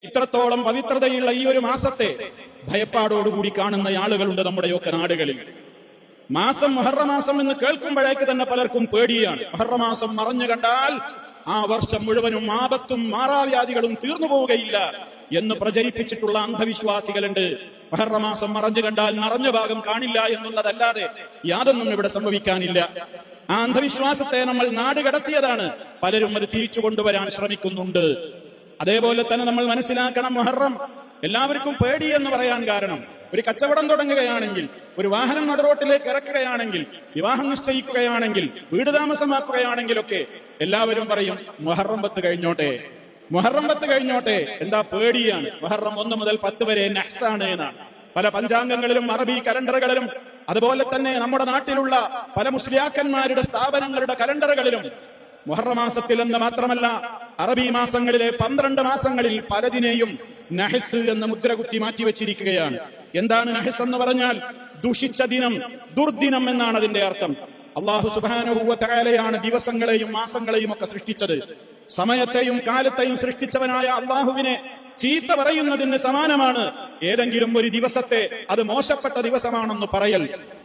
ഇത്രത്തോളം പവിത്രതയുള്ള ഈ ഒരു മാസത്തെ ഭയപ്പാടോടുകൂടി കാണുന്ന ആളുകളുണ്ട് നമ്മുടെയൊക്കെ നാടുകളിൽ. മാസം മുഹറമാസം എന്ന് കേൾക്കുമ്പോഴേക്ക് തന്നെ പലർക്കും പേടിയാണ്. മുഹറമാസം മറഞ്ഞു കണ്ടാൽ ആ വർഷം മുഴുവനും ആപത്തും മാറാവ്യാധികളും തീർന്നു പോവുകയില്ല എന്ന് പ്രചരിപ്പിച്ചിട്ടുള്ള അന്ധവിശ്വാസികളുണ്ട്. മുഹറമാസം മറഞ്ഞു കണ്ടാൽ മറഞ്ഞ ഭാഗം കാണില്ല എന്നുള്ളതല്ലാതെ യാതൊന്നും ഇവിടെ സംഭവിക്കാനില്ല. ആ അന്ധവിശ്വാസത്തെ നമ്മൾ നാട് കടത്തിയതാണ്. പലരും അത് തിരിച്ചു കൊണ്ടുവരാൻ ശ്രമിക്കുന്നുണ്ട്. അതേപോലെ തന്നെ നമ്മൾ മനസ്സിലാക്കണം, മുഹറം എല്ലാവർക്കും പേടി എന്ന് പറയാൻ കാരണം, ഒരു കച്ചവടം തുടങ്ങുകയാണെങ്കിൽ, ഒരു വാഹനം നടുറോട്ടിലേക്ക് ഇറക്കുകയാണെങ്കിൽ, വിവാഹം നിശ്ചയിക്കുകയാണെങ്കിൽ, വീട് താമസമാക്കുകയാണെങ്കിലൊക്കെ എല്ലാവരും പറയും മുഹറം 10 കഴിഞ്ഞോട്ടെ, മുഹറം 10 കഴിഞ്ഞോട്ടെ. എന്താ പേടിയാണ്. മുഹറം 1 മുതൽ 10 വരെ നഹ്സാണ് എന്നാണ് പല പഞ്ചാംഗങ്ങളിലും അറബി കലണ്ടറുകളിലും അതുപോലെ തന്നെ നമ്മുടെ നാട്ടിലുള്ള പല മുസ്ലിയാക്കന്മാരുടെ സ്ഥാപനങ്ങളുടെ കലണ്ടറുകളിലും മുഹറമാസത്തിൽ എന്ന് മാത്രമല്ല അറബി മാസങ്ങളിലെ 12 മാസങ്ങളിൽ പലതിനെയും നഹ്സ് എന്ന മുദ്രകുത്തി മാറ്റിവെച്ചിരിക്കുകയാണ്. എന്താണ് നഹ്സ് എന്ന് പറഞ്ഞാൽ? ദുഷിച്ച ദിനം, ദുർദിനം എന്നാണ് അതിന്റെ അർത്ഥം. അല്ലാഹു സുബ്ഹാനഹു വ തആലയാണ് ദിവസങ്ങളെയും മാസങ്ങളെയും ഒക്കെ സൃഷ്ടിച്ചത്. സമയത്തെയും കാലത്തെയും സൃഷ്ടിച്ചവനായ അള്ളാഹുവിനെ ചീത്ത പറയുന്നതിന് സമാനമാണ് ഏതെങ്കിലും ഒരു ദിവസത്തെ അത് മോശപ്പെട്ട ദിവസമാണെന്ന് പറയൽ.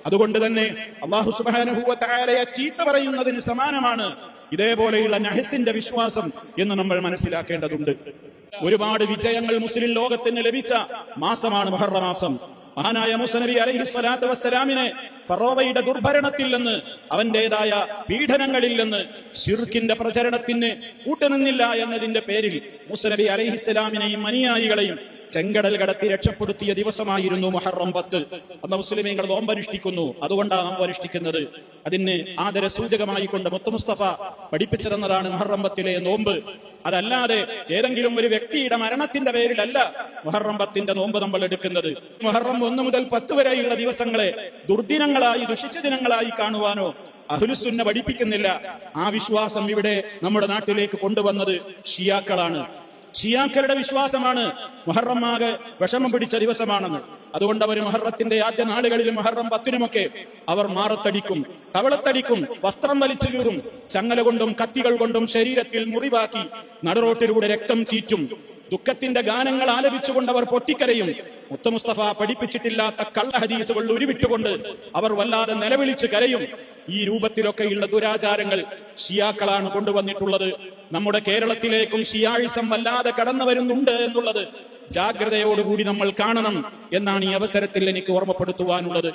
അതുകൊണ്ട് തന്നെ അല്ലാഹു സുബ്ഹാനഹു വ തആലയെ ചീത്ത പറയുന്നതിന് സമാനമാണ് ഇതേപോലെയുള്ള നഹ്സിന്റെ വിശ്വാസം എന്ന് നമ്മൾ മനസ്സിലാക്കേണ്ടതുണ്ട്. ഒരുപാട് വിജയങ്ങൾ മുസ്ലിം ലോകത്തിന് ലഭിച്ച മാസമാണ് മുഹറം മാസം. മഹാനായ മൂസ നബി അലൈഹി സ്വലാത്തു വസ്സലാമിനെ ഫറോവയുടെ ദുർഭരണത്തിൽ നിന്ന്, അവന്റേതായ പീഡനങ്ങളിൽ നിന്ന്, ശിർക്കിന്റെ പ്രചരണത്തിന് കൂട്ടുനിന്നില്ല എന്നതിന്റെ പേരിൽ മൂസ നബി അലൈഹിസ്സലാമിനെയും അനുയായികളെയും ചെങ്കടൽ കടത്തി രക്ഷപ്പെടുത്തിയ ദിവസമായിരുന്നു മുഹറം 10. അന്ന് മുസ്ലിമീങ്ങൾ നോമ്പനുഷ്ഠിക്കുന്നു. അതുകൊണ്ടാണ് നോമ്പ് അനുഷ്ഠിക്കുന്നത്. അതിന് ആദര സൂചകമായി കൊണ്ട് മുത്തു മുസ്തഫ പഠിപ്പിച്ചു തന്നതാണ് മുഹറം 10 നോമ്പ്. അതല്ലാതെ ഏതെങ്കിലും ഒരു വ്യക്തിയുടെ മരണത്തിന്റെ പേരിലല്ല മുഹറം 10 നോമ്പ് നമ്മൾ എടുക്കുന്നത്. മുഹറം 1 മുതൽ 10 വരെയുള്ള ദിവസങ്ങളെ ദുർദിനങ്ങളായി, ദുഷിച്ച ദിനങ്ങളായി കാണുവാനോ അഹ്ലുസുന്ന പഠിപ്പിക്കുന്നില്ല. ആ വിശ്വാസം ഇവിടെ നമ്മുടെ നാട്ടിലേക്ക് കൊണ്ടുവന്നത് ഷിയാക്കളാണ്. ഷിയാക്കളുടെ വിശ്വാസമാണ് മുഹറം ആകെ വിഷമം പിടിച്ച ദിവസമാണെന്ന്. അതുകൊണ്ട് അവർ മുഹറത്തിന്റെ ആദ്യ നാളുകളിൽ മുഹറം 10-നുമൊക്കെ അവർ മാറത്തടിക്കും, കവളത്തടിക്കും, വസ്ത്രം വലിച്ചു കീറും, ചങ്ങല കൊണ്ടും കത്തികൾ കൊണ്ടും ശരീരത്തിൽ മുറിവാക്കി നടുറോട്ടിലൂടെ രക്തം ചീറ്റും, ദുഃഖത്തിന്റെ ഗാനങ്ങൾ ആലപിച്ചുകൊണ്ട് അവർ പൊട്ടിക്കരയും. മുത്തു മുസ്തഫ പഠിപ്പിച്ചിട്ടില്ലാത്ത കള്ള ഹദീസുകൾ ഉരുവിട്ടുകൊണ്ട് അവർ വല്ലാതെ നിലവിളിച്ച് കരയും. ഈ രൂപത്തിലൊക്കെയുള്ള ദുരാചാരങ്ങൾ ഷിയാക്കളാണ് കൊണ്ടുവന്നിട്ടുള്ളത്. നമ്മുടെ കേരളത്തിലേക്കും ഷിയായിസം വല്ലാതെ കടന്നു വരുന്നുണ്ട് എന്നുള്ളത് ജാഗ്രതയോടുകൂടി നമ്മൾ കാണണം എന്നാണ് ഈ അവസരത്തിൽ എനിക്ക് ഓർമ്മപ്പെടുത്തുവാനുള്ളത്.